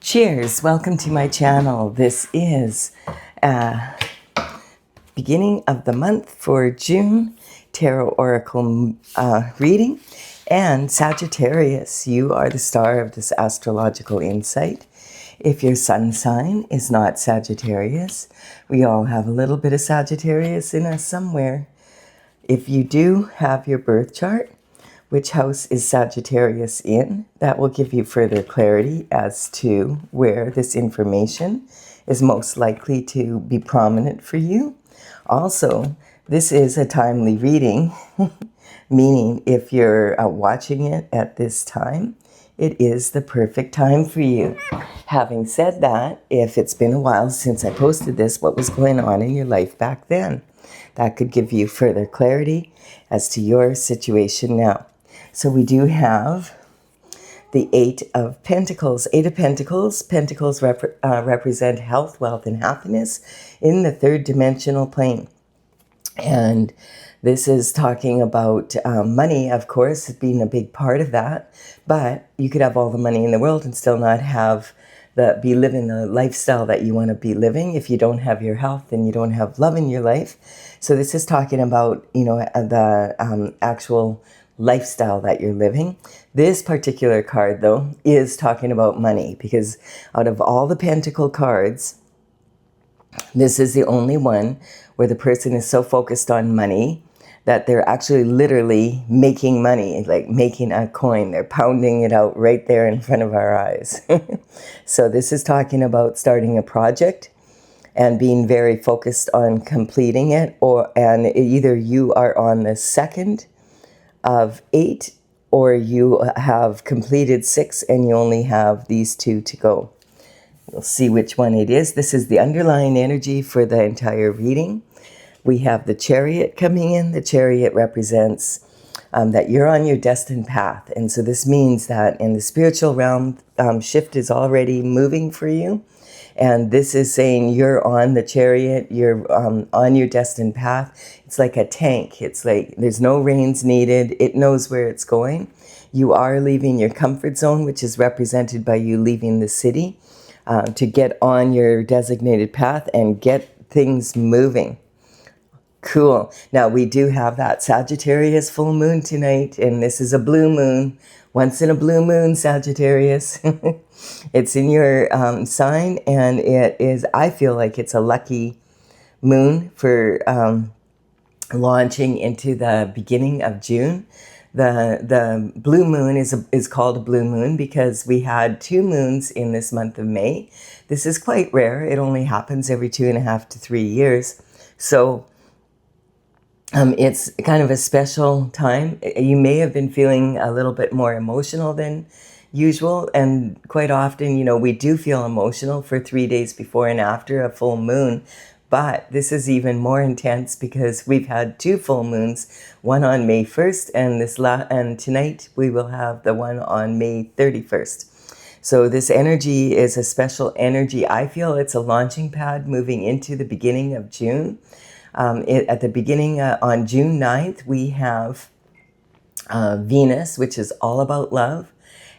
Cheers, welcome to my channel. This is beginning of the month for June Tarot Oracle reading. And Sagittarius, you are the star of this astrological insight. If your sun sign is not Sagittarius, we all have a little bit of Sagittarius in us somewhere. If you do have your birth chart, which house is Sagittarius in? That will give you further clarity as to where this information is most likely to be prominent for you. Also, this is a timely reading, meaning if you're watching it at this time, it is the perfect time for you. Having said that, if it's been a while since I posted this, what was going on in your life back then? That could give you further clarity as to your situation now. So we do have the Eight of Pentacles. Eight of Pentacles. Pentacles represent health, wealth, and happiness in the third dimensional plane. And this is talking about money, of course, being a big part of that. But you could have all the money in the world and still not have be living the lifestyle that you want to be living. If you don't have your health and you don't have love in your life. So this is talking about, the actual lifestyle that you're living. This particular card, though, is talking about money, because out of all the Pentacle cards, this is the only one where the person is so focused on money that they're actually literally making money, like making a coin. They're pounding it out right there in front of our eyes. So this is talking about starting a project and being very focused on completing it, and either you are on the second of 8, or you have completed 6 and you only have these 2 to go. We'll see which one it is. This is the underlying energy for the entire reading. We have the Chariot coming in. The Chariot represents that you're on your destined path. And so this means that in the spiritual realm, shift is already moving for you. And this is saying you're on the chariot, you're on your destined path. It's like a tank. It's like there's no reins needed. It knows where it's going. You are leaving your comfort zone, which is represented by you leaving the city to get on your designated path and get things moving. Cool. Now we do have that Sagittarius full moon tonight, and this is a blue moon. Once in a blue moon, Sagittarius. It's in your sign, and it is, I feel like it's a lucky moon for launching into the beginning of June. The blue moon is called a blue moon because we had 2 moons in this month of May. This is quite rare. It only happens every 2.5 to 3 years. So it's kind of a special time. You may have been feeling a little bit more emotional than usual, and quite often, we do feel emotional for 3 days before and after a full moon. But this is even more intense because we've had 2 full moons, one on May 1st, and tonight we will have the one on May 31st. So this energy is a special energy. I feel it's a launching pad moving into the beginning of June. At the beginning, on June 9th, we have Venus, which is all about love,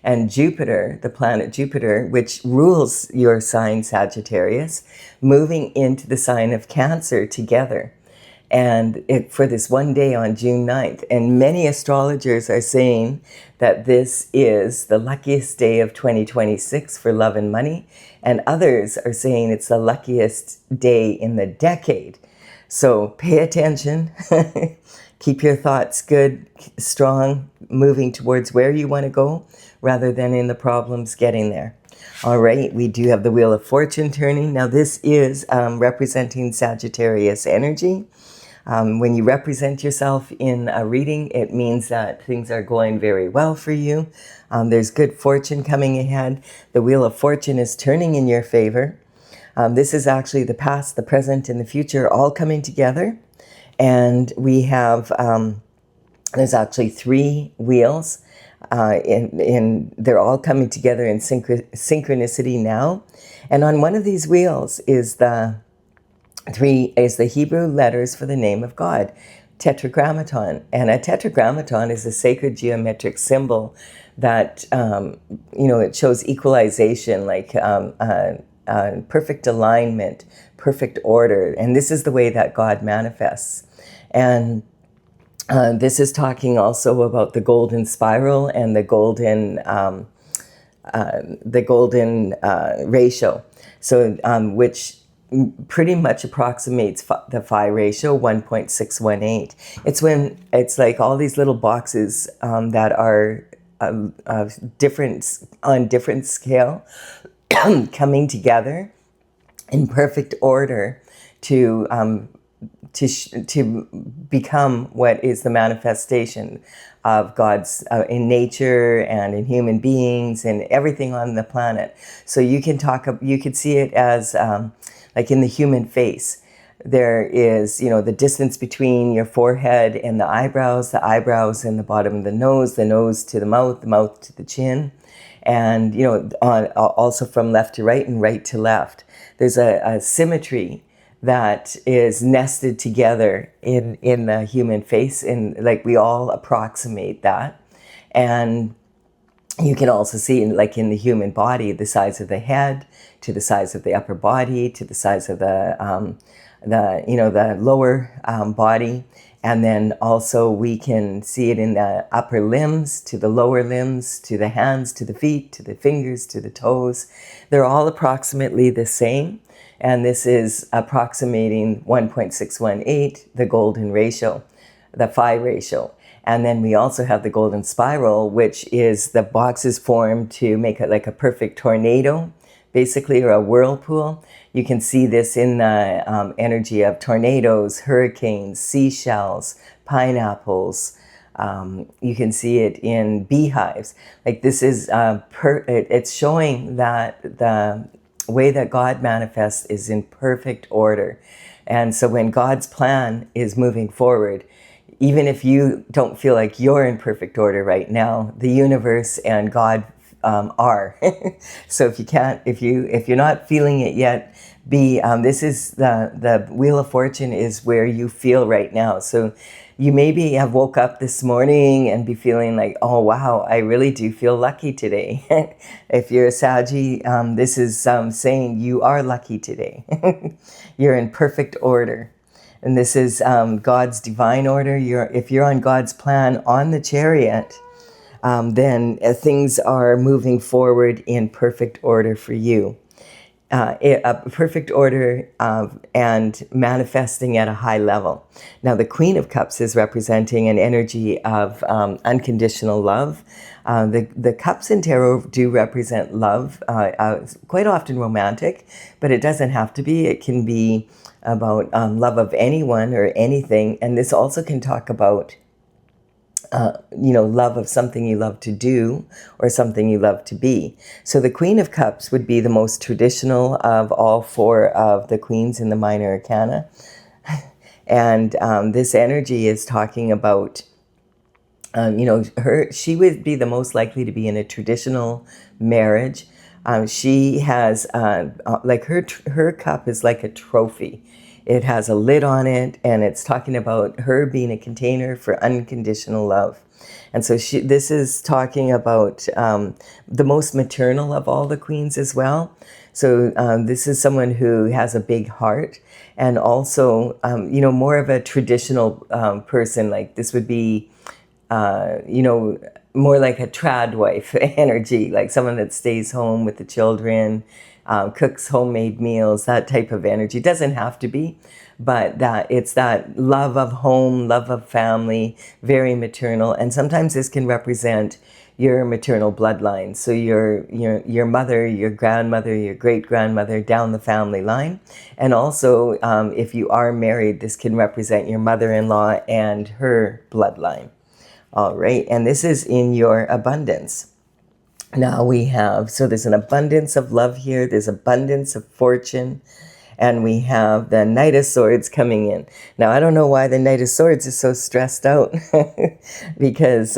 and Jupiter, the planet Jupiter, which rules your sign Sagittarius, moving into the sign of Cancer together. And for this one day on June 9th. And many astrologers are saying that this is the luckiest day of 2026 for love and money. And others are saying it's the luckiest day in the decade. So pay attention, keep your thoughts good, strong, moving towards where you want to go rather than in the problems getting there. All right, we do have the Wheel of Fortune turning. Now this is representing Sagittarius energy. When you represent yourself in a reading, it means that things are going very well for you. There's good fortune coming ahead. The Wheel of Fortune is turning in your favor. This is actually the past, the present, and the future all coming together. And we have, there's actually 3 wheels. They're all coming together in synchronicity now. And on one of these wheels is the Hebrew letters for the name of God, Tetragrammaton. And a tetragrammaton is a sacred geometric symbol that, it shows equalization, like perfect alignment, perfect order. And this is the way that God manifests. And this is talking also about the golden spiral and the golden ratio. So which pretty much approximates the phi ratio, 1.618. It's like all these little boxes that are different on different scale coming together in perfect order to become what is the manifestation of God's in nature and in human beings and everything on the planet. So you could see it as like in the human face. There is, the distance between your forehead and the eyebrows and the bottom of the nose to the mouth to the chin, and also from left to right and right to left. There's a symmetry that is nested together in the human face, and like we all approximate that. And you can also see in the human body, the size of the head to the size of the upper body to the size of the lower body. And then also we can see it in the upper limbs to the lower limbs, to the hands, to the feet, to the fingers, to the toes. They're all approximately the same. And this is approximating 1.618, the golden ratio, the phi ratio. And then we also have the golden spiral, which is the boxes formed to make it like a perfect tornado, basically, or a whirlpool. You can see this in the energy of tornadoes, hurricanes, seashells, pineapples. You can see it in beehives. Like this is, it's showing that the way that God manifests is in perfect order. And so when God's plan is moving forward, even if you don't feel like you're in perfect order right now, the universe and God are. So if you're not feeling it yet, this is the Wheel of Fortune is where you feel right now. So you maybe have woke up this morning and be feeling like, oh wow, I really do feel lucky today. If you're a Saggy, this is saying you are lucky today. You're in perfect order. And this is God's divine order. If you're on God's plan on the chariot, then things are moving forward in perfect order for you. A perfect order and manifesting at a high level. Now, the Queen of Cups is representing an energy of unconditional love. The cups in tarot do represent love, quite often romantic, but it doesn't have to be. It can be about love of anyone or anything. And this also can talk about love of something you love to do or something you love to be. So the Queen of Cups would be the most traditional of all four of the queens in the minor arcana. And this energy is talking about, she would be the most likely to be in a traditional marriage. She has, her cup is like a trophy. It has a lid on it, and it's talking about her being a container for unconditional love. And so this is talking about the most maternal of all the queens as well. So this is someone who has a big heart, and also, more of a traditional person. Like this would be, more like a trad wife energy, like someone that stays home with the children, cooks homemade meals, that type of energy. It doesn't have to be, but that it's that love of home, love of family, very maternal. And sometimes this can represent your maternal bloodline. So your mother, your grandmother, your great-grandmother down the family line. And also, if you are married, this can represent your mother-in-law and her bloodline. All right, and this is in your abundance. Now so there's an abundance of love here. There's abundance of fortune. And we have the Knight of Swords coming in. Now, I don't know why the Knight of Swords is so stressed out because,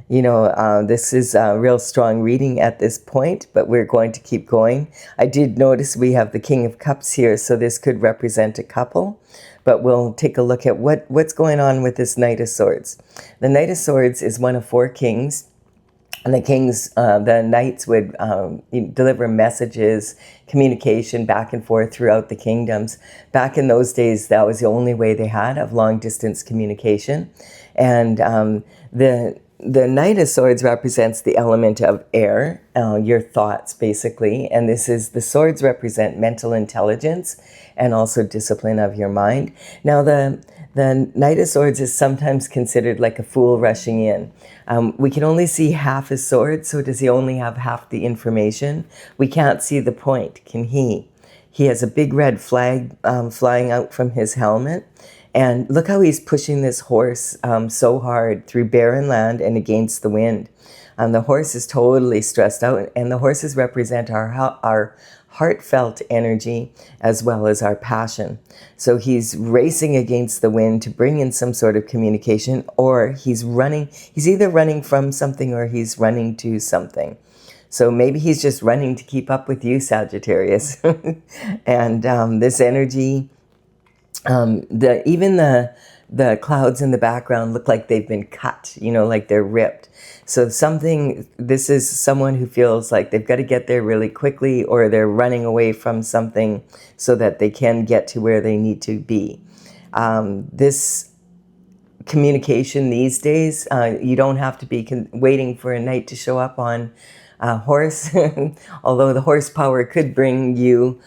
this is a real strong reading at this point, but we're going to keep going. I did notice we have the King of Cups here, so this could represent a couple. But we'll take a look at what's going on with this Knight of Swords. The Knight of Swords is one of four kings. And the kings, the knights would deliver messages, communication back and forth throughout the kingdoms. Back in those days, that was the only way they had of long distance communication. And the Knight of Swords represents the element of air, your thoughts basically. And the swords represent mental intelligence and also discipline of your mind. Now the Knight of Swords is sometimes considered like a fool rushing in. We can only see half his sword, so does he only have half the information? We can't see the point, can he? He has a big red flag flying out from his helmet. And look how he's pushing this horse so hard through barren land and against the wind. The horse is totally stressed out, and the horses represent our heartfelt energy as well as our passion. So he's racing against the wind to bring in some sort of communication, or he's either running from something or he's running to something. So maybe he's just running to keep up with you, Sagittarius. And this energy, even the clouds in the background look like they've been cut, like they're ripped. So this is someone who feels like they've got to get there really quickly, or they're running away from something so that they can get to where they need to be. This communication these days, you don't have to be waiting for a knight to show up on a horse, although the horsepower could bring you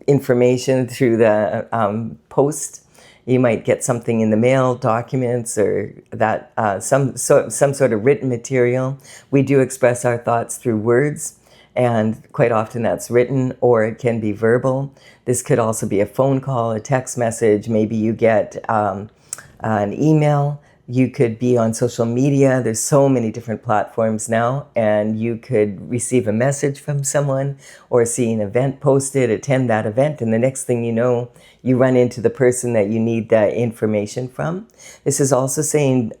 information through the post. You might get something in the mail, documents, or that some sort of written material. We do express our thoughts through words, and quite often that's written, or it can be verbal. This could also be a phone call, a text message. Maybe you get an email. You could be on social media. There's so many different platforms now, and you could receive a message from someone or see an event posted, attend that event, and the next thing you know, you run into the person that you need that information from. This is also saying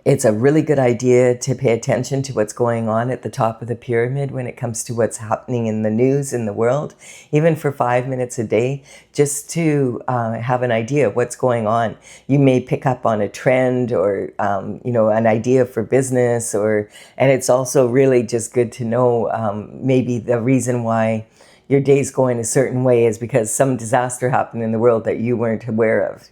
it's a really good idea to pay attention to what's going on at the top of the pyramid when it comes to what's happening in the news in the world, even for 5 minutes a day, just to have an idea of what's going on. You may pick up on a trend or, an idea for business, and it's also really just good to know maybe the reason why your day's going a certain way is because some disaster happened in the world that you weren't aware of.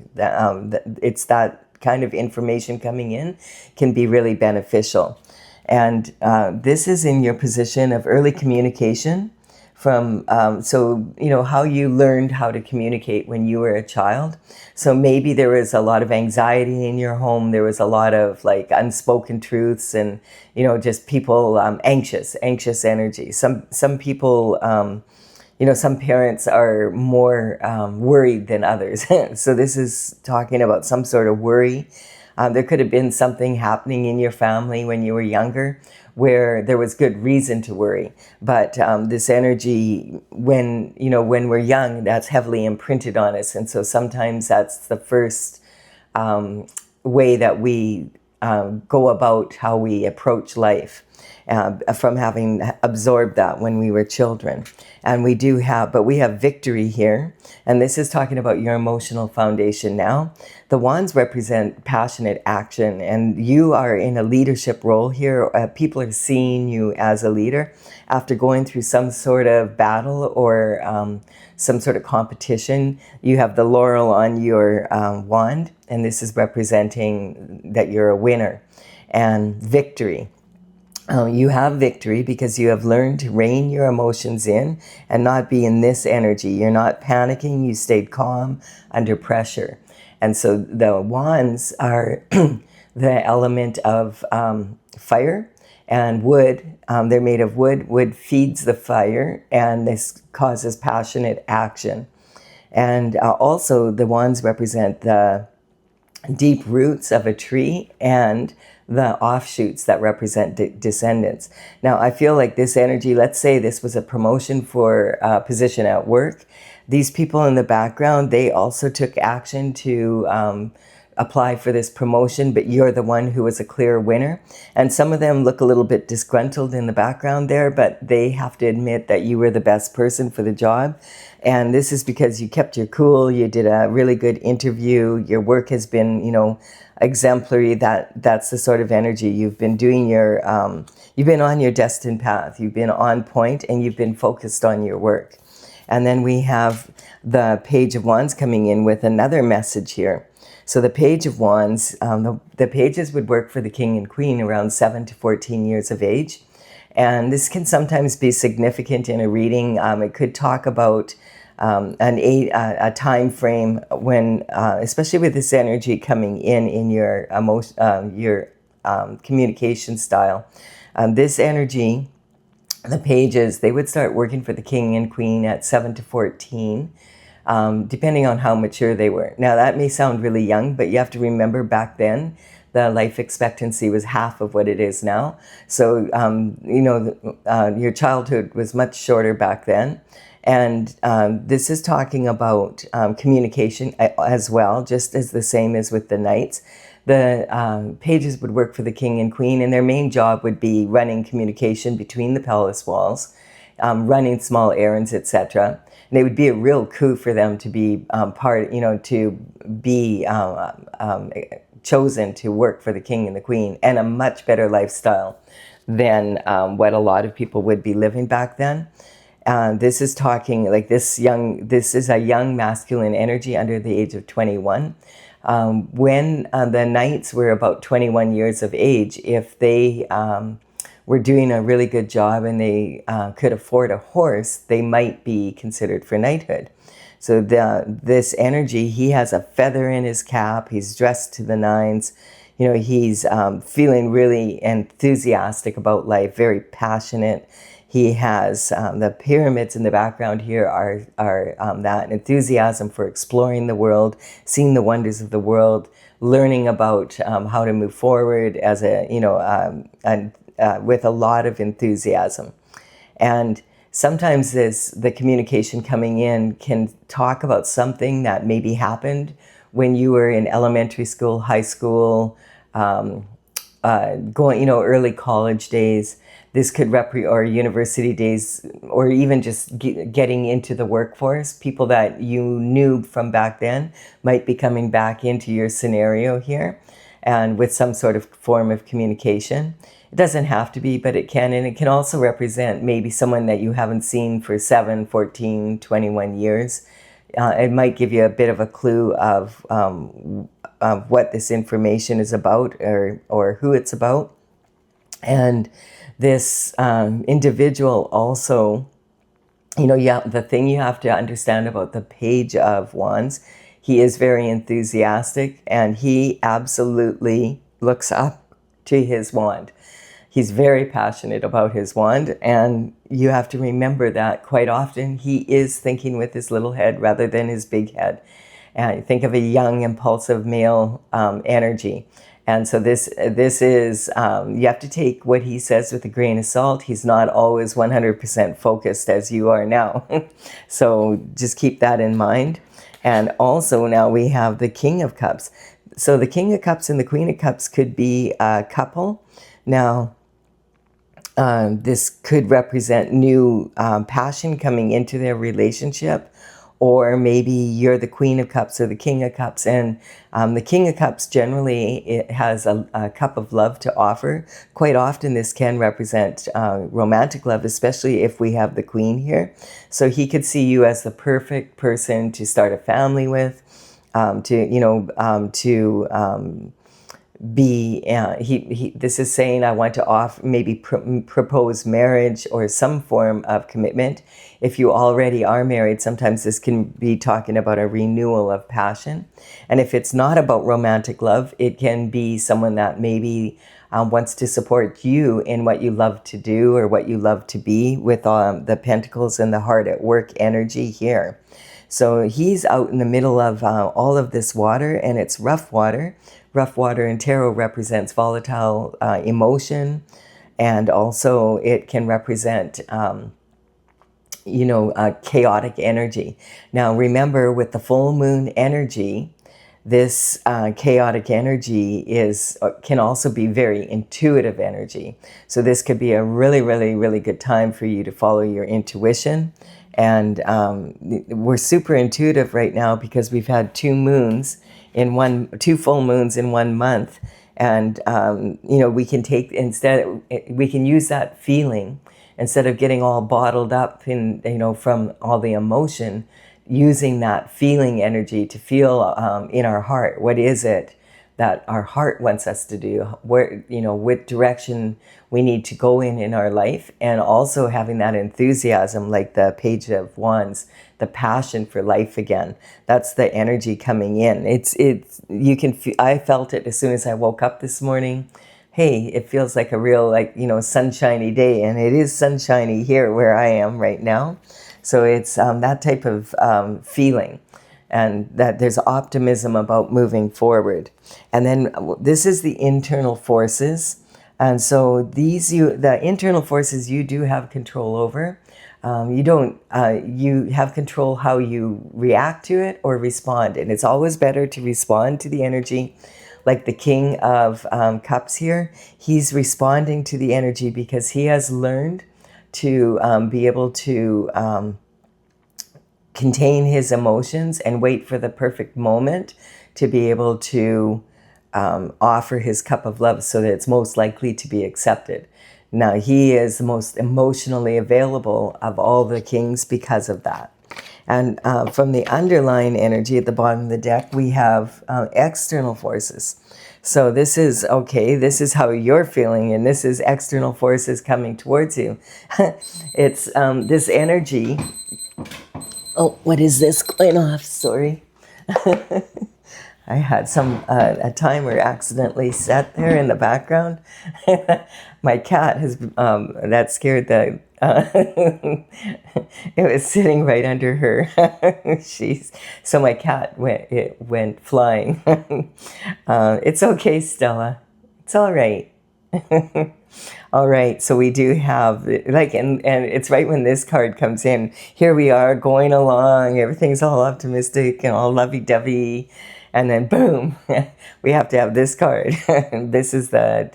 It's that kind of information coming in can be really beneficial. And this is in your position of early communication from, how you learned how to communicate when you were a child. So maybe there was a lot of anxiety in your home. There was a lot of like unspoken truths and, just people anxious energy. Some people, some parents are more worried than others. So this is talking about some sort of worry. There could have been something happening in your family when you were younger where there was good reason to worry. But this energy, when we're young, that's heavily imprinted on us. And so sometimes that's the first way that we go about how we approach life. From having absorbed that when we were children. And we have victory here. And this is talking about your emotional foundation now. The wands represent passionate action, and you are in a leadership role here. People are seeing you as a leader after going through some sort of battle or some sort of competition. You have the laurel on your wand, and this is representing that you're a winner. And victory. You have victory because you have learned to rein your emotions in and not be in this energy. You're not panicking. You stayed calm under pressure. And so the wands are the element of fire and wood. They're made of wood. Wood feeds the fire, and this causes passionate action. And also the wands represent the deep roots of a tree and the offshoots that represent descendants. Now, I feel like this energy, let's say this was a promotion for a position at work. These people in the background, they also took action to apply for this promotion, but you're the one who was a clear winner. And some of them look a little bit disgruntled in the background there, but they have to admit that you were the best person for the job. And this is because you kept your cool, you did a really good interview, your work has been, exemplary. That's the sort of energy. You've been doing you've been on your destined path, you've been on point, and you've been focused on your work. And then we have the Page of Wands coming in with another message here. So the Page of Wands, the pages would work for the King and Queen around 7 to 14 years of age. And this can sometimes be significant in a reading. It could talk about a time frame when, especially with this energy coming in your emotion, your communication style. This energy, the pages, they would start working for the King and Queen at 7 to 14, depending on how mature they were. Now, that may sound really young, but you have to remember back then, the life expectancy was half of what it is now. So, your childhood was much shorter back then. And this is talking about communication as well, just as the same as with the Knights. The pages would work for the King and Queen, and their main job would be running communication between the palace walls, running small errands, etc. And it would be a real coup for them to be chosen to work for the King and the Queen, and a much better lifestyle than what a lot of people would be living back then. This is talking like this is a young masculine energy under the age of 21. When the Knights were about 21 years of age, if they were doing a really good job and they could afford a horse, they might be considered for knighthood. So this energy, he has a feather in his cap, he's dressed to the nines, he's feeling really enthusiastic about life, very passionate. He has the pyramids in the background here are that enthusiasm for exploring the world, seeing the wonders of the world, learning about how to move forward as with a lot of enthusiasm. And sometimes the communication coming in can talk about something that maybe happened when you were in elementary school, high school, early college days. This could or university days, or even just getting into the workforce. People that you knew from back then might be coming back into your scenario here, and with some sort of form of communication. It doesn't have to be, but it can. And it can also represent maybe someone that you haven't seen for 7, 14, 21 years. It might give you a bit of a clue of what this information is about, or who it's about. And this individual also, the thing you have to understand about the Page of Wands, he is very enthusiastic, and he absolutely looks up to his wand. He's very passionate about his wand, and you have to remember that quite often he is thinking with his little head rather than his big head. And think of a young, impulsive male energy. And so this is, you have to take what he says with a grain of salt. He's not always 100% focused as you are now. So just keep that in mind. And also now we have the King of Cups. So the King of Cups and the Queen of Cups could be a couple. Now, this could represent new passion coming into their relationship. Or maybe you're the Queen of Cups or the King of Cups, and the King of Cups generally it has a cup of love to offer. Quite often this can represent romantic love, especially if we have the Queen here. So he could see you as the perfect person to start a family with, this is saying I want to offer, maybe propose marriage or some form of commitment. If you already are married, sometimes this can be talking about a renewal of passion. And if it's not about romantic love, it can be someone that maybe wants to support you in what you love to do or what you love to be, with the Pentacles and the Heart at Work energy here. So he's out in the middle of all of this water, and it's rough water. Rough water in tarot represents volatile emotion, and also it can represent, chaotic energy. Now remember, with the full moon energy, this chaotic energy can also be very intuitive energy. So this could be a really, really, really good time for you to follow your intuition. And we're super intuitive right now because we've had two full moons in 1 month. And, we can we can use that feeling instead of getting all bottled up from all the emotion, using that feeling energy to feel in our heart, what is it that our heart wants us to do, what direction we need to go in our life, and also having that enthusiasm, like the Page of Wands, the passion for life again. That's the energy coming in. I felt it as soon as I woke up this morning. Hey, it feels like a real, sunshiny day, and it is sunshiny here where I am right now. So it's that type of feeling, and that there's optimism about moving forward. And then this is the internal forces. And so the internal forces you do have control over. You have control how you react to it or respond. And it's always better to respond to the energy. Like the King of Cups here, he's responding to the energy because he has learned to be able to contain his emotions and wait for the perfect moment to be able to offer his cup of love so that it's most likely to be accepted. Now, he is the most emotionally available of all the kings because of that. And from the underlying energy at the bottom of the deck, we have external forces. So this is how you're feeling, and this is external forces coming towards you. It's this energy. Oh, what is this going off? Sorry. I had a timer accidentally set there in the background. My cat has that scared the. It was sitting right under her. So my cat went flying. It's okay, Stella. It's all right. All right, so we do have, and it's right when this card comes in. Here we are going along, everything's all optimistic and all lovey-dovey, and then boom, we have to have this card. This is the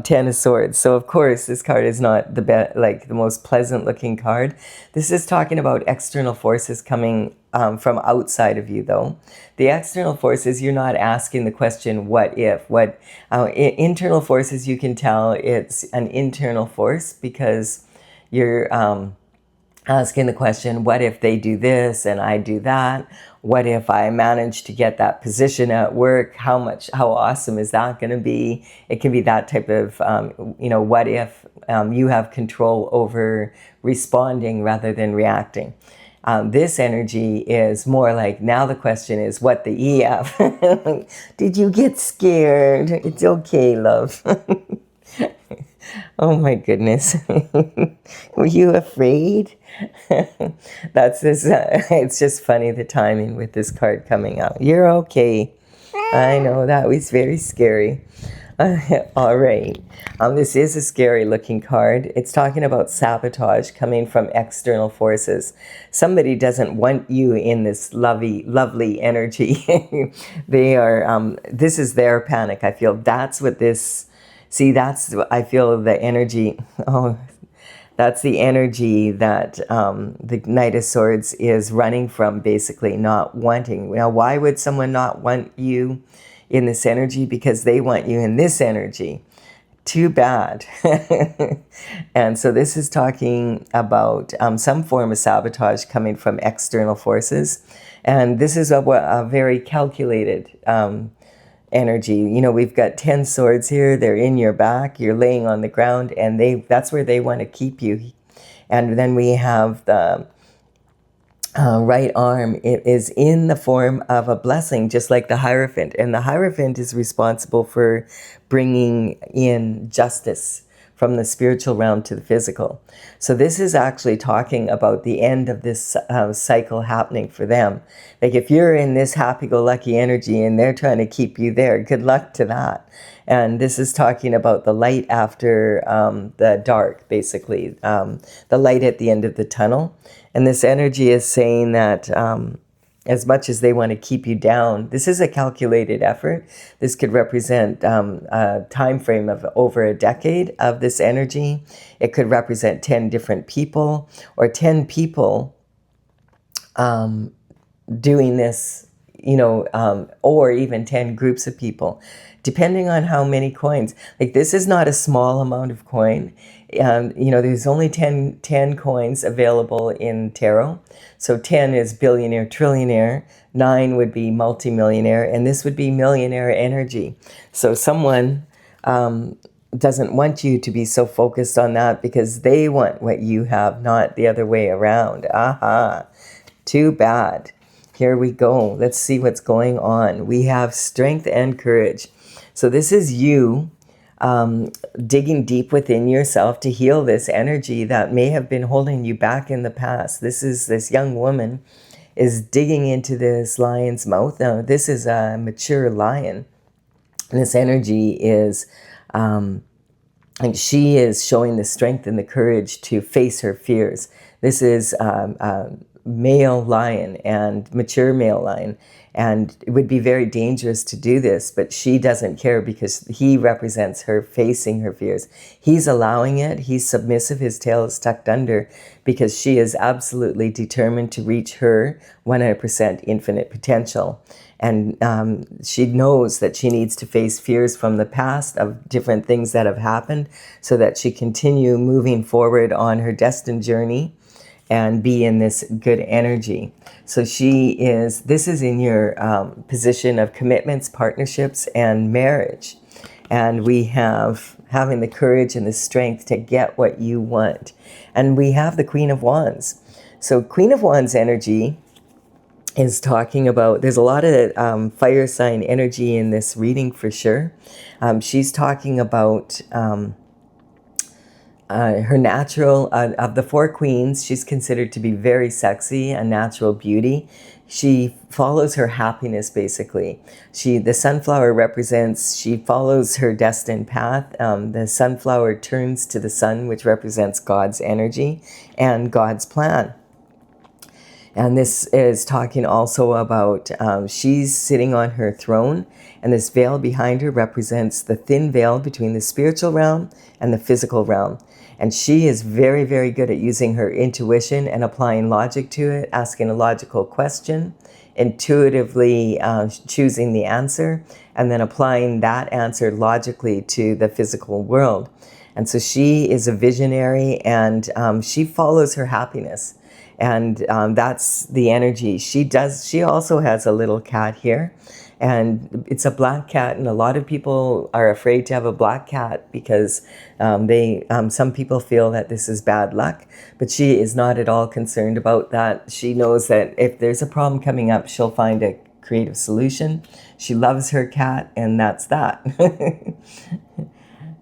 Ten of Swords. So of course, this card is not the most pleasant-looking card. This is talking about external forces coming from outside of you, though. The external forces, you're not asking the question, what if? Internal forces, you can tell it's an internal force because you're asking the question, what if they do this and I do that? What if I manage to get that position at work? How awesome is that going to be? It can be that type of, what if you have control over responding rather than reacting. This energy is more like, now the question is, what the EF? Did you get scared? It's okay, love. Oh my goodness. Were you afraid? It's just funny, the timing with this card coming out. You're okay. I know, that was very scary. All right. This is a scary looking card. It's talking about sabotage coming from external forces. Somebody doesn't want you in this lovely energy. They are, this is their panic. I feel that's what this, I feel the energy. Oh, that's the energy that the Knight of Swords is running from, basically not wanting. Now, why would someone not want you in this energy? Because they want you in this energy. Too bad. And so this is talking about some form of sabotage coming from external forces. And this is a very calculated energy. We've got 10 swords here. They're in your back. You're laying on the ground, and that's where they want to keep you. And then we have the right arm. It is in the form of a blessing, just like the Hierophant. And the Hierophant is responsible for bringing in justice from the spiritual realm to the physical. So this is actually talking about the end of this cycle happening for them. Like, if you're in this happy-go-lucky energy and they're trying to keep you there, good luck to that. And this is talking about the light after the dark, basically, the light at the end of the tunnel. And this energy is saying that as much as they want to keep you down. This is a calculated effort. This could represent a time frame of over a decade of this energy. It could represent 10 different people, or 10 people doing this, or even 10 groups of people, depending on how many coins. Like, this is not a small amount of coin. There's only 10 coins available in tarot. So 10 is billionaire, trillionaire. 9 would be multimillionaire, and this would be millionaire energy. So someone doesn't want you to be so focused on that, because they want what you have, not the other way around. Aha. Too bad. Here we go. Let's see what's going on. We have strength and courage. So this is you digging deep within yourself to heal this energy that may have been holding you back in the past. This young woman is digging into this lion's mouth. Now, this is a mature lion. And this energy is, and she is showing the strength and the courage to face her fears. This is male lion, and mature male lion, and it would be very dangerous to do this, but she doesn't care, because he represents her facing her fears. He's allowing it. He's submissive. His tail is tucked under, because she is absolutely determined to reach her 100% infinite potential. And she knows that she needs to face fears from the past of different things that have happened, so that she continue moving forward on her destined journey and be in this good energy. So this is in your position of commitments, partnerships, and marriage. And we have having the courage and the strength to get what you want. And we have the Queen of Wands. So Queen of Wands energy is talking about, there's a lot of fire sign energy in this reading for sure. She's talking about her natural, of the 4 queens, she's considered to be very sexy, a natural beauty. She follows her happiness, basically. The sunflower represents, she follows her destined path. The sunflower turns to the sun, which represents God's energy and God's plan. And this is talking also about, she's sitting on her throne, and this veil behind her represents the thin veil between the spiritual realm and the physical realm. And she is very, very good at using her intuition and applying logic to it, asking a logical question, intuitively choosing the answer, and then applying that answer logically to the physical world. And so she is a visionary, and she follows her happiness. And that's the energy. She also has a little cat here, and it's a black cat, and a lot of people are afraid to have a black cat, because some people feel that this is bad luck, but she is not at all concerned about that. She knows that if there's a problem coming up, she'll find a creative solution. She loves her cat, and that's that.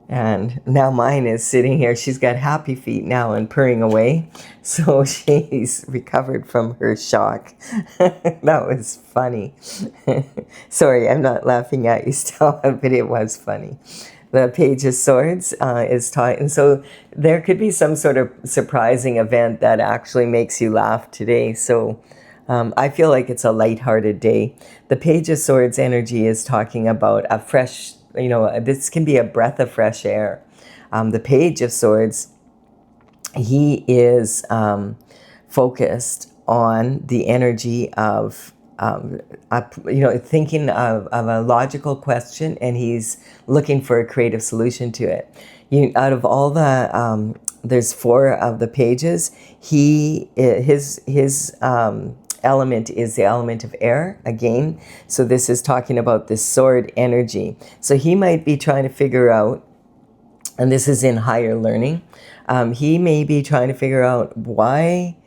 And now mine is sitting here. She's got happy feet now and purring away. So she's recovered from her shock. That was funny. Sorry, I'm not laughing at you still, but it was funny. The Page of Swords is taught. And so there could be some sort of surprising event that actually makes you laugh today. So I feel like it's a lighthearted day. The Page of Swords energy is talking about a fresh, this can be a breath of fresh air. The Page of Swords, he is focused on the energy of, thinking of a logical question, and he's looking for a creative solution to it. Out of all the, there's 4 of the pages, his element is the element of air again. So this is talking about this sword energy. So he might be trying to figure out, and this is in higher learning, he may be trying to figure out why,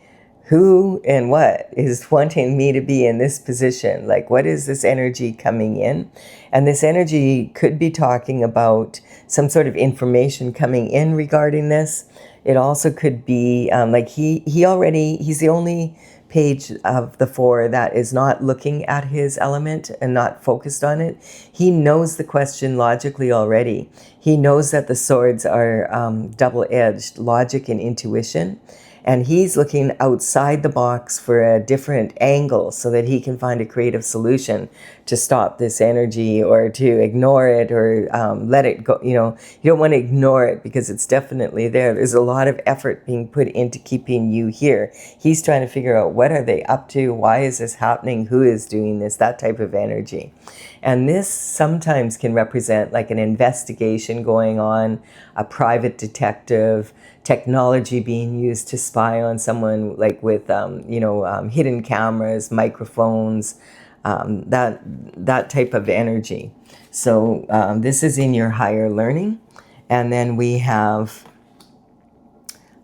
who, and what is wanting me to be in this position. Like, what is this energy coming in? And this energy could be talking about some sort of information coming in regarding this. It also could be like he's the only page of the 4 that is not looking at his element and not focused on it. He knows the question logically already. He knows that the swords are double-edged, logic and intuition. And he's looking outside the box for a different angle so that he can find a creative solution to stop this energy or to ignore it or let it go. You know, you don't want to ignore it because it's definitely there. There's a lot of effort being put into keeping you here. He's trying to figure out, what are they up to? Why is this happening? Who is doing this? That type of energy. And this sometimes can represent like an investigation going on, a private detective, technology being used to spy on someone, like with hidden cameras, microphones, that type of energy. So this is in your higher learning. And then we have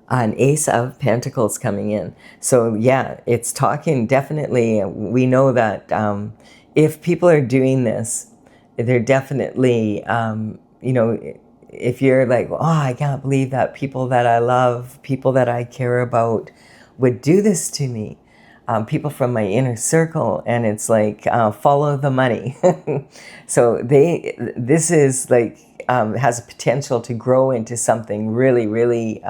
an Ace of Pentacles coming in. So yeah, it's talking definitely, we know that if people are doing this, they're definitely, if you're like, oh, I can't believe that people that I love, people that I care about would do this to me. People from my inner circle, and it's like, follow the money. So this is like, has a potential to grow into something really, really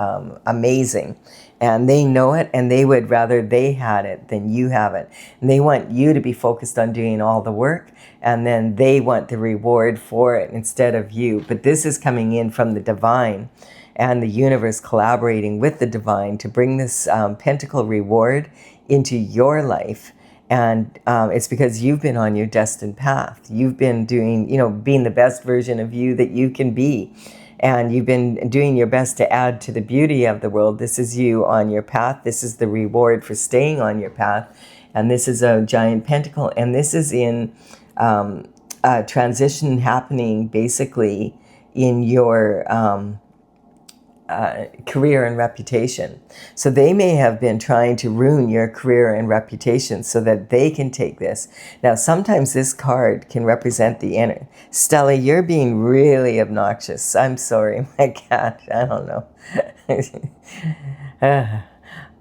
amazing. And they know it, and they would rather they had it than you have it. And they want you to be focused on doing all the work, and then they want the reward for it instead of you. But this is coming in from the divine, and the universe collaborating with the divine to bring this pentacle reward into your life. And it's because you've been on your destined path. You've been doing, being the best version of you that you can be. And you've been doing your best to add to the beauty of the world. This is you on your path. This is the reward for staying on your path. And this is a giant pentacle. And this is in a transition happening basically in your career and reputation. So they may have been trying to ruin your career and reputation so that they can take this. Now, sometimes this card can represent the inner. Stella, you're being really obnoxious. I'm sorry, my cat. I don't know.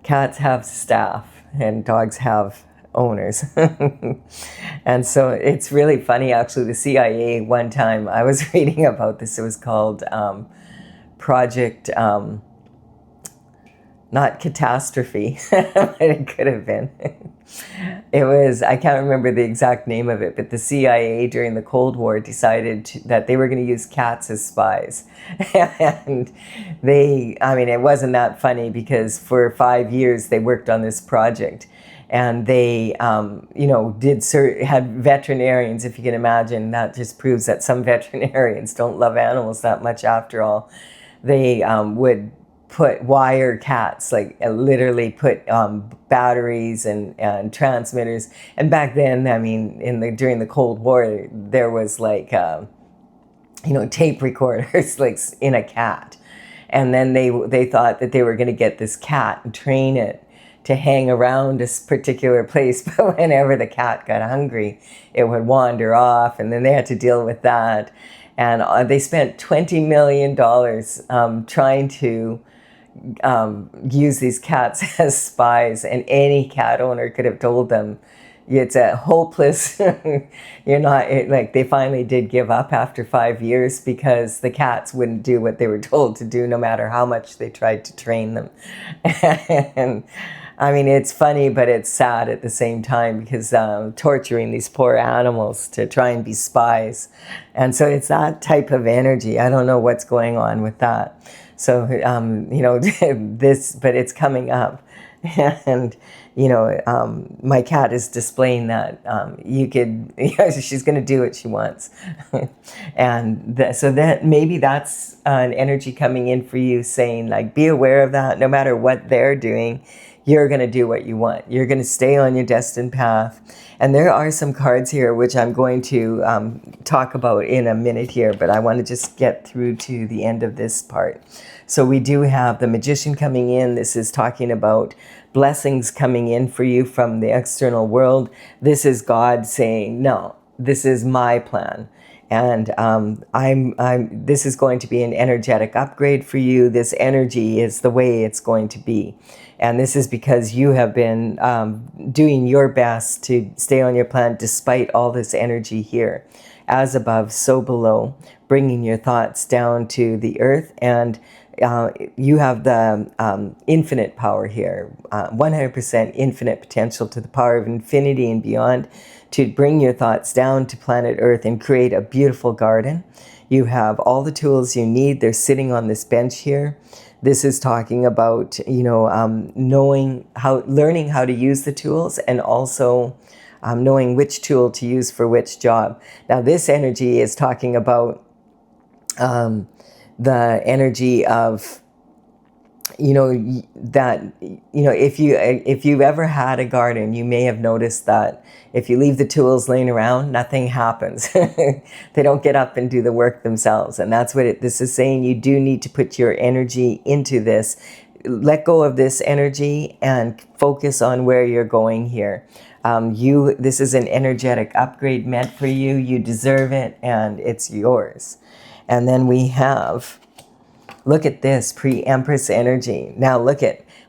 Cats have staff and dogs have owners. And so it's really funny, actually. The CIA, one time I was reading about this. It was called Project, not Catastrophe, but it could have been. It was, I can't remember the exact name of it, but the CIA during the Cold War decided that they were going to use cats as spies. And it wasn't that funny because for 5 years they worked on this project. And they, had veterinarians, if you can imagine. That just proves that some veterinarians don't love animals that much after all. They would put wire cats, like literally put batteries and transmitters. And back then, during the Cold War, there was like, tape recorders like in a cat. And then they thought that they were going to get this cat and train it to hang around a particular place. But whenever the cat got hungry, it would wander off, and then they had to deal with that. And they spent $20 million trying to use these cats as spies. And any cat owner could have told them, it's a hopeless, they finally did give up after 5 years because the cats wouldn't do what they were told to do no matter how much they tried to train them. And it's funny, but it's sad at the same time because torturing these poor animals to try and be spies. And so it's that type of energy. I don't know what's going on with that. So, but it's coming up. And, my cat is displaying that she's going to do what she wants. And so that maybe that's an energy coming in for you saying, like, be aware of that. No matter what they're doing, you're going to do what you want. You're going to stay on your destined path. And there are some cards here, which I'm going to talk about in a minute here, but I want to just get through to the end of this part. So we do have the Magician coming in. This is talking about blessings coming in for you from the external world. This is God saying, no, this is my plan. And this is going to be an energetic upgrade for you. This energy is the way it's going to be. And this is because you have been doing your best to stay on your plan despite all this energy here. As above, so below, bringing your thoughts down to the earth. And You have the infinite power here, 100% infinite potential to the power of infinity and beyond, to bring your thoughts down to planet Earth and create a beautiful garden. You have all the tools you need. They're sitting on this bench here. This is talking about, learning how to use the tools, and also knowing which tool to use for which job. Now, this energy is talking about the energy of, if you've ever had a garden, you may have noticed that if you leave the tools laying around, nothing happens. They don't get up and do the work themselves. And that's what this is saying. You do need to put your energy into this. Let go of this energy and focus on where you're going here. This is an energetic upgrade meant for you. You deserve it, and it's yours. And then we have, look at this, pre-Empress energy. Now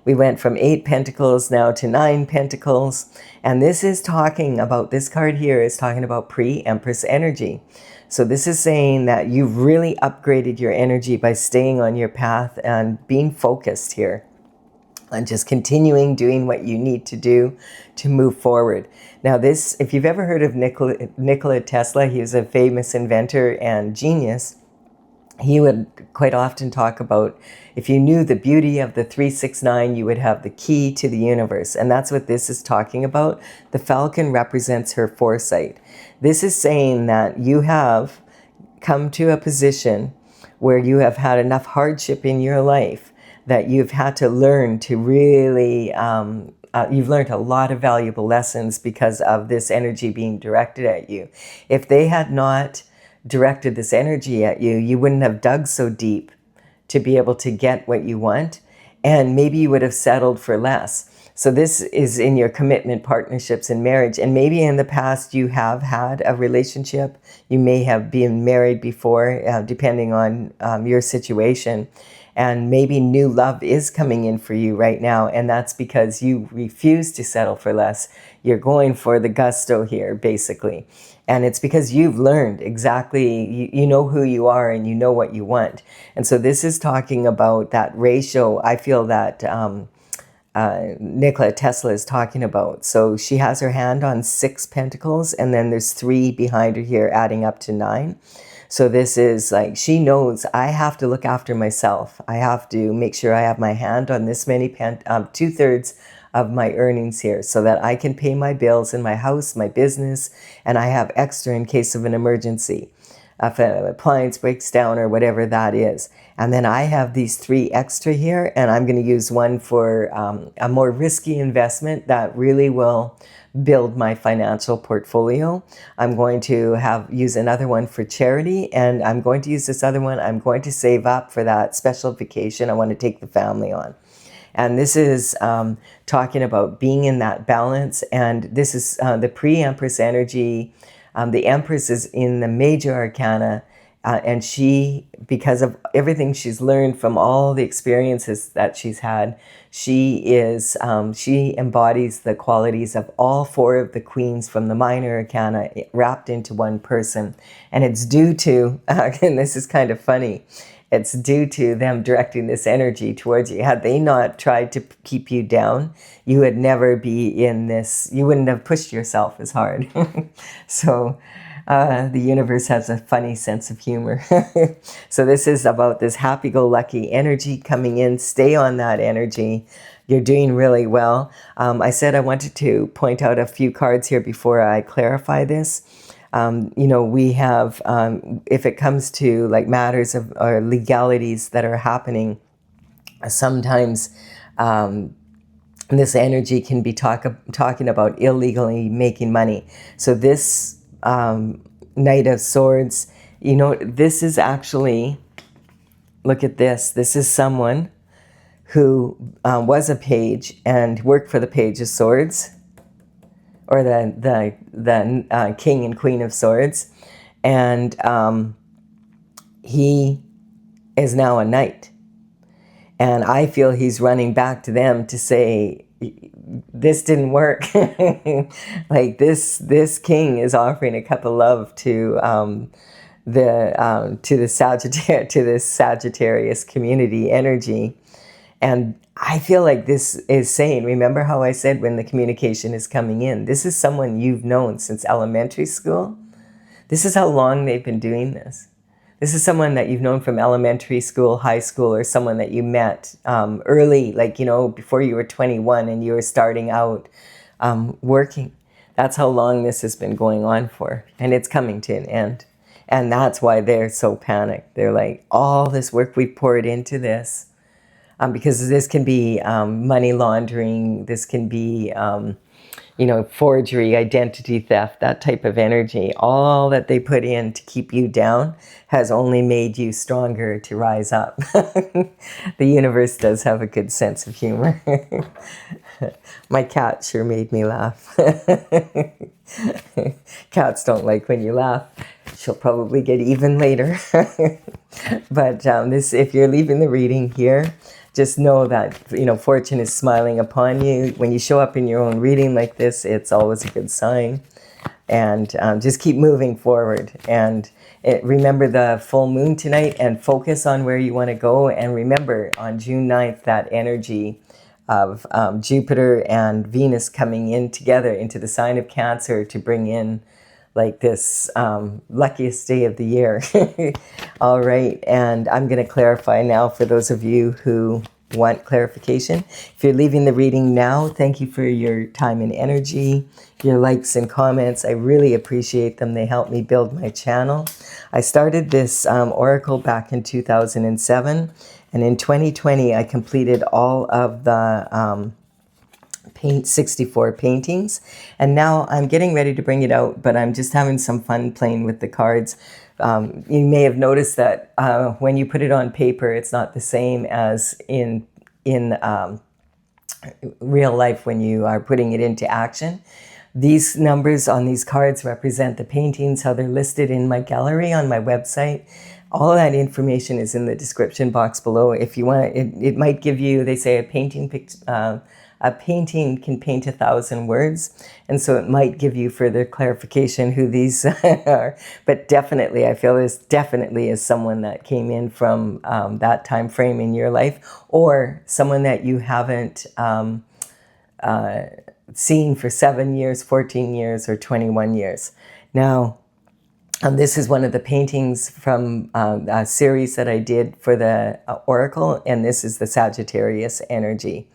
we went from 8 pentacles now to 9 pentacles. And this is talking about, this card here is talking about pre-Empress energy. So this is saying that you've really upgraded your energy by staying on your path and being focused here. And just continuing doing what you need to do to move forward. Now this, if you've ever heard of Nikola Tesla, he was a famous inventor and genius. He would quite often talk about, if you knew the beauty of the 369, you would have the key to the universe. And that's what this is talking about. The falcon represents her foresight. This is saying that you have come to a position where you have had enough hardship in your life that you've had to learn to really, you've learned a lot of valuable lessons because of this energy being directed at you. If they had not directed this energy at you, you wouldn't have dug so deep to be able to get what you want, and maybe you would have settled for less. So this is in your commitment, partnerships, and marriage. And maybe in the past you have had a relationship. You may have been married before, depending on your situation. And maybe new love is coming in for you right now, and that's because you refuse to settle for less. You're going for the gusto here, basically. And it's because you've learned exactly, you know who you are and you know what you want. And so this is talking about that ratio, I feel, that Nikola Tesla is talking about. So she has her hand on 6 pentacles, and then there's 3 behind her here, adding up to 9. So this is like, she knows, I have to look after myself. I have to make sure I have my hand on this many 2/3 of my earnings here, so that I can pay my bills in my house, my business, and I have extra in case of an emergency, if an appliance breaks down or whatever that is. And then I have these 3 extra here, and I'm going to use one for a more risky investment that really will build my financial portfolio. I'm going to use another one for charity, and I'm going to use this other one. I'm going to save up for that special vacation I want to take the family on. And this is talking about being in that balance. And this is the pre-Empress energy. The Empress is in the major arcana. And she, because of everything she's learned from all the experiences that she's had, she embodies the qualities of all 4 of the queens from the minor arcana wrapped into one person. And it's due to, and this is kind of funny, it's due to them directing this energy towards you. Had they not tried to keep you down, you would never be in this, you wouldn't have pushed yourself as hard. So the universe has a funny sense of humor. So this is about this happy-go-lucky energy coming in. Stay on that energy. You're doing really well. I said I wanted to point out a few cards here before I clarify this. We have, if it comes to like matters of or legalities that are happening, sometimes this energy can be talking about illegally making money. So this Knight of Swords, this is actually, look at this. This is someone who was a page and worked for the Page of Swords, or the King and Queen of Swords, and he is now a knight. And I feel he's running back to them to say, this didn't work. Like this king is offering a cup of love to to this Sagittarius community energy. And I feel like this is saying, remember how I said when the communication is coming in, this is someone you've known since elementary school. This is how long they've been doing this. This is someone that you've known from elementary school, high school, or someone that you met early, like, before you were 21 and you were starting out working. That's how long this has been going on for. And it's coming to an end. And that's why they're so panicked. They're like, all this work we poured into this, because this can be money laundering, this can be forgery, identity theft, that type of energy. All that they put in to keep you down has only made you stronger to rise up. The universe does have a good sense of humor. My cat sure made me laugh. Cats don't like when you laugh. She'll probably get even later. But if you're leaving the reading here, just know that, fortune is smiling upon you. When you show up in your own reading like this, it's always a good sign. And just keep moving forward. And remember the full moon tonight and focus on where you want to go. And remember, on June 9th, that energy of Jupiter and Venus coming in together into the sign of Cancer to bring in like this luckiest day of the year. All right, and I'm going to clarify now for those of you who want clarification. If you're leaving the reading now, thank you for your time and energy, your likes and comments. I really appreciate them. They help me build my channel. I started this oracle back in 2007, and in 2020 I completed all of the 64 paintings, and now I'm getting ready to bring it out, but I'm just having some fun playing with the cards. You may have noticed that when you put it on paper, it's not the same as in real life when you are putting it into action. These numbers on these cards represent the paintings, how they're listed in my gallery on my website. All of that information is in the description box below. If you want, it might give you, they say a painting can paint 1,000 words, and so it might give you further clarification who these are. But definitely, I feel this definitely is someone that came in from that time frame in your life, or someone that you haven't seen for 7 years, 14 years, or 21 years. Now, this is one of the paintings from a series that I did for the Oracle, and this is the Sagittarius energy.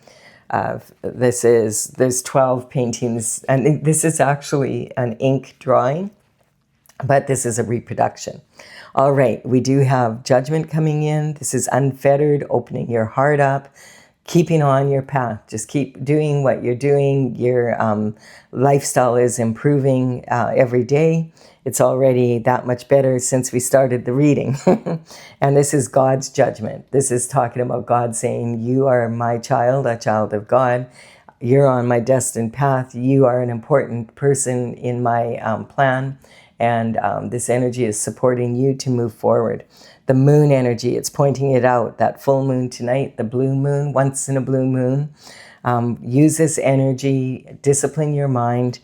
There's 12 paintings, and this is actually an ink drawing, but this is a reproduction. All right, we do have judgment coming in. This is unfettered, opening your heart up, keeping on your path. Just keep doing what you're doing. Your lifestyle is improving every day. It's already that much better since we started the reading. And this is God's judgment. This is talking about God saying, you are my child, a child of God. You're on my destined path. You are an important person in my plan. And this energy is supporting you to move forward. The moon energy, it's pointing it out. That full moon tonight, the blue moon, once in a blue moon. Use this energy, discipline your mind.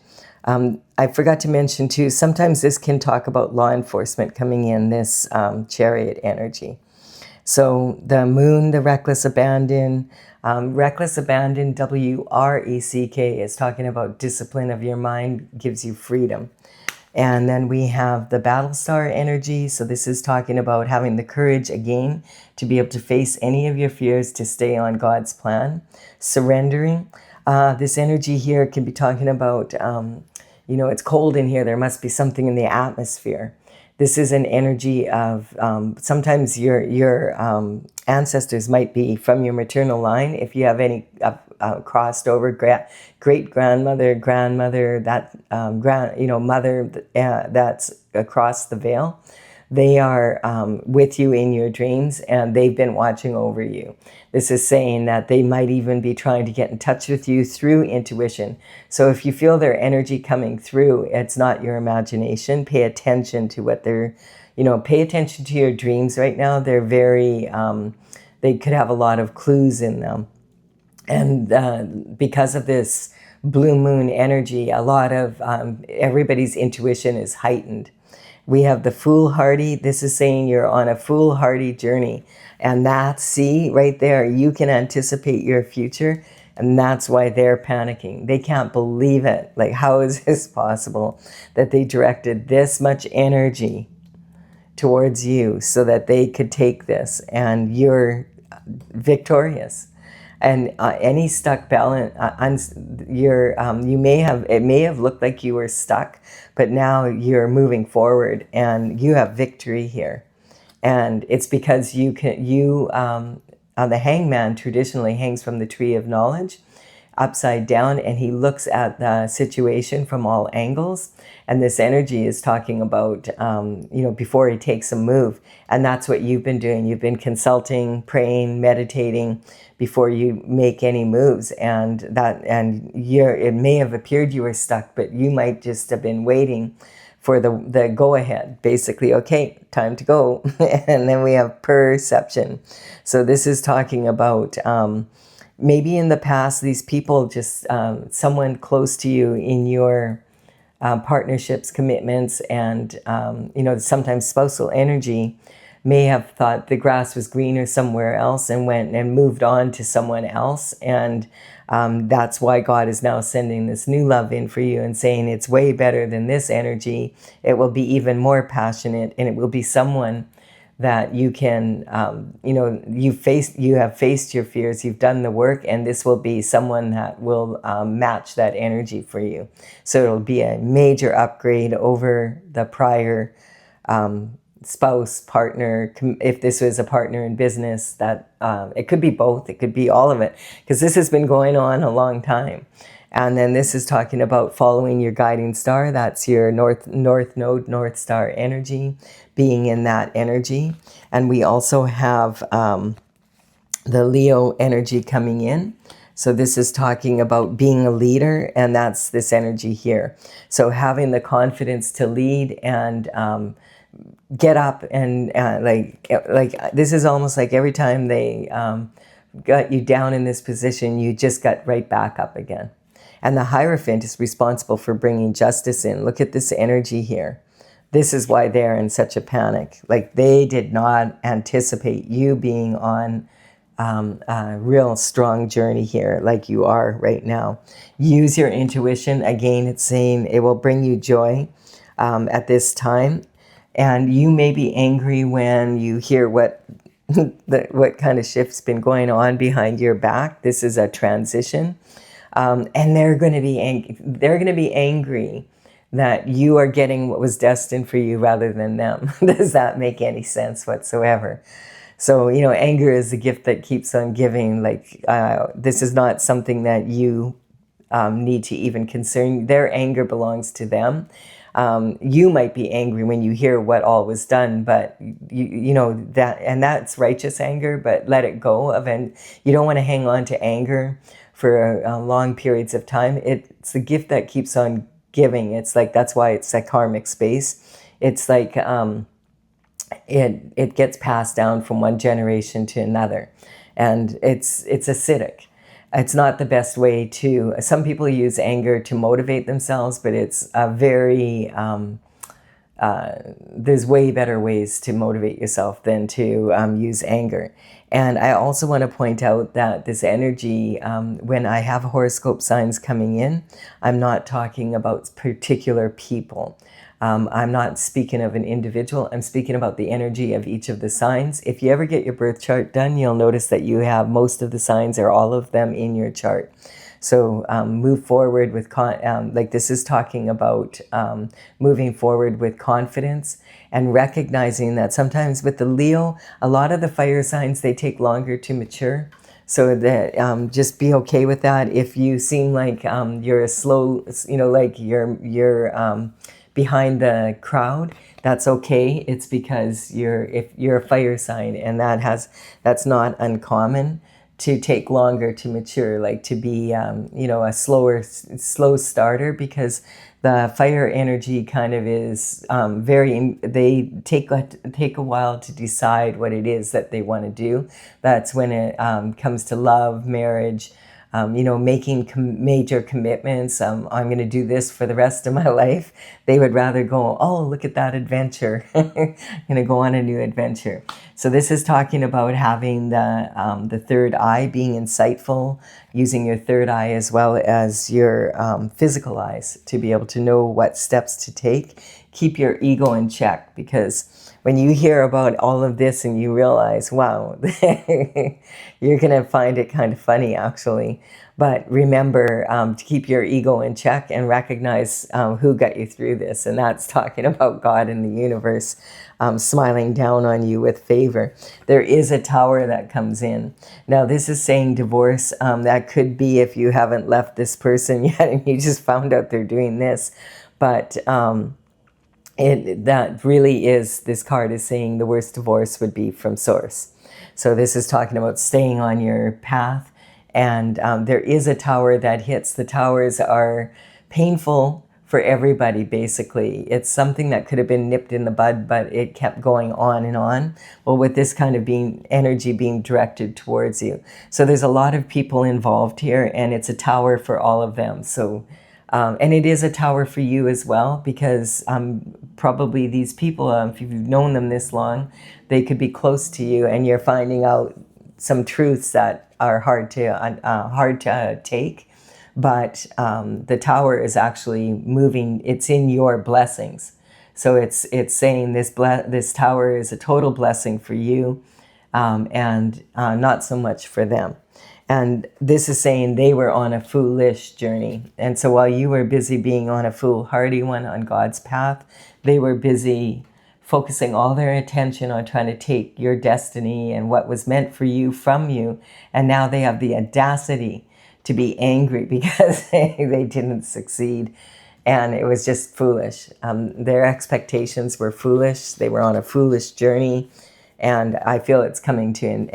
I forgot to mention too, sometimes this can talk about law enforcement coming in, this chariot energy. So the moon, the reckless abandon, W-R-E-C-K is talking about discipline of your mind, gives you freedom. And then we have the battle star energy. So this is talking about having the courage again to be able to face any of your fears, to stay on God's plan. Surrendering. This energy here can be talking about, it's cold in here. There must be something in the atmosphere. This is an energy of, sometimes your ancestors might be from your maternal line. If you have any crossed over great-grandmother, grandmother, that mother that's across the veil, they are with you in your dreams, and they've been watching over you. This is saying that they might even be trying to get in touch with you through intuition. So if you feel their energy coming through, it's not your imagination. Pay attention to what they're, pay attention to your dreams right now. They're very, they could have a lot of clues in them. And because of this blue moon energy, a lot of everybody's intuition is heightened. We have the foolhardy. This is saying you're on a foolhardy journey. And that's, see, right there, you can anticipate your future. And that's why they're panicking. They can't believe it. Like, how is this possible that they directed this much energy towards you so that they could take this, and you're victorious. And any stuck balance, you may have, it may have looked like you were stuck, but now you're moving forward and you have victory here. And it's because the hangman traditionally hangs from the tree of knowledge upside down, and he looks at the situation from all angles. And this energy is talking about, before he takes a move. And that's what you've been doing. You've been consulting, praying, meditating before you make any moves. And it may have appeared you were stuck, but you might just have been waiting for the go-ahead. Basically, okay, time to go. And then we have perception. So this is talking about maybe in the past, these people just, someone close to you in your partnerships, commitments, and, sometimes spousal energy may have thought the grass was greener somewhere else and went and moved on to someone else. And that's why God is now sending this new love in for you and saying it's way better than this energy. It will be even more passionate, and it will be someone that you can, you have faced your fears, you've done the work, and this will be someone that will match that energy for you. So it'll be a major upgrade over the prior spouse, partner. If this was a partner in business, that it could be both, it could be all of it, because this has been going on a long time. And then this is talking about following your guiding star. That's your north node, north star energy, being in that energy. And we also have the Leo energy coming in. So this is talking about being a leader, and that's this energy here. So having the confidence to lead and get up and like this is almost like every time they got you down in this position, you just got right back up again. And the Hierophant is responsible for bringing justice in. Look at this energy here. This is why they're in such a panic. Like, they did not anticipate you being on a real strong journey here like you are right now. Use your intuition. Again, it's saying it will bring you joy at this time. And you may be angry when you hear what kind of shift's been going on behind your back. This is a transition. And they're going to be angry that you are getting what was destined for you rather than them. Does that make any sense whatsoever? So, anger is the gift that keeps on giving. Like, this is not something that you need to even concern. Their anger belongs to them. You might be angry when you hear what all was done, but that's righteous anger, but let it go. You don't want to hang on to anger for long periods of time. It's the gift that keeps on giving. It's like, that's why it's a karmic space. It's like it gets passed down from one generation to another, and it's acidic. It's not the best way to. Some people use anger to motivate themselves, but it's a very there's way better ways to motivate yourself than to use anger. And I also want to point out that this energy, when I have horoscope signs coming in, I'm not talking about particular people. I'm not speaking of an individual. I'm speaking about the energy of each of the signs. If you ever get your birth chart done, you'll notice that you have most of the signs or all of them in your chart. So move forward with, this is talking about moving forward with confidence and recognizing that sometimes with the Leo, a lot of the fire signs, they take longer to mature. So that just be okay with that. If you seem like you're a slow, like you're behind the crowd, that's okay. It's because if you're a fire sign, and that's not uncommon to take longer to mature, like to be, a slow starter, because the fire energy kind of is they take a while to decide what it is that they want to do. That's when it comes to love, marriage, making major commitments. I'm going to do this for the rest of my life. They would rather go, oh, look at that adventure. I'm going to go on a new adventure. So this is talking about having the third eye, being insightful, using your third eye as well as your physical eyes to be able to know what steps to take. Keep your ego in check, because when you hear about all of this and you realize, wow, you're going to find it kind of funny, actually. But remember to keep your ego in check and recognize who got you through this. And that's talking about God and the universe smiling down on you with favor. There is a tower that comes in. Now, this is saying divorce. That could be if you haven't left this person yet and you just found out they're doing this. But that really is, this card is saying the worst divorce would be from source. So this is talking about staying on your path. And there is a tower that hits. The towers are painful for everybody, basically. It's something that could have been nipped in the bud, but it kept going on and on. Well, with this kind of energy being directed towards you. So there's a lot of people involved here, and it's a tower for all of them. So, and it is a tower for you as well, because probably these people, if you've known them this long, they could be close to you, and you're finding out some truths that are hard to take. But the tower is actually moving. It's in your blessings. So it's saying this tower is a total blessing for you, and not so much for them. And this is saying they were on a foolish journey. And so while you were busy being on a foolhardy one on God's path, they were busy focusing all their attention on trying to take your destiny and what was meant for you from you. And now they have the audacity to be angry because they didn't succeed. And it was just foolish. Their expectations were foolish. They were on a foolish journey. And I feel it's coming to an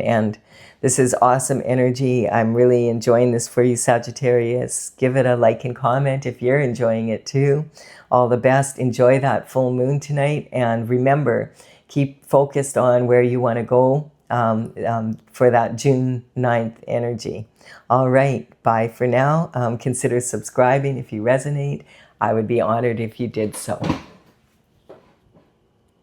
end. This is awesome energy. I'm really enjoying this for you, Sagittarius. Give it a like and comment if you're enjoying it too. All the best. Enjoy that full moon tonight. And remember, keep focused on where you want to go for that June 9th energy. All right. Bye for now. Consider subscribing if you resonate. I would be honored if you did so.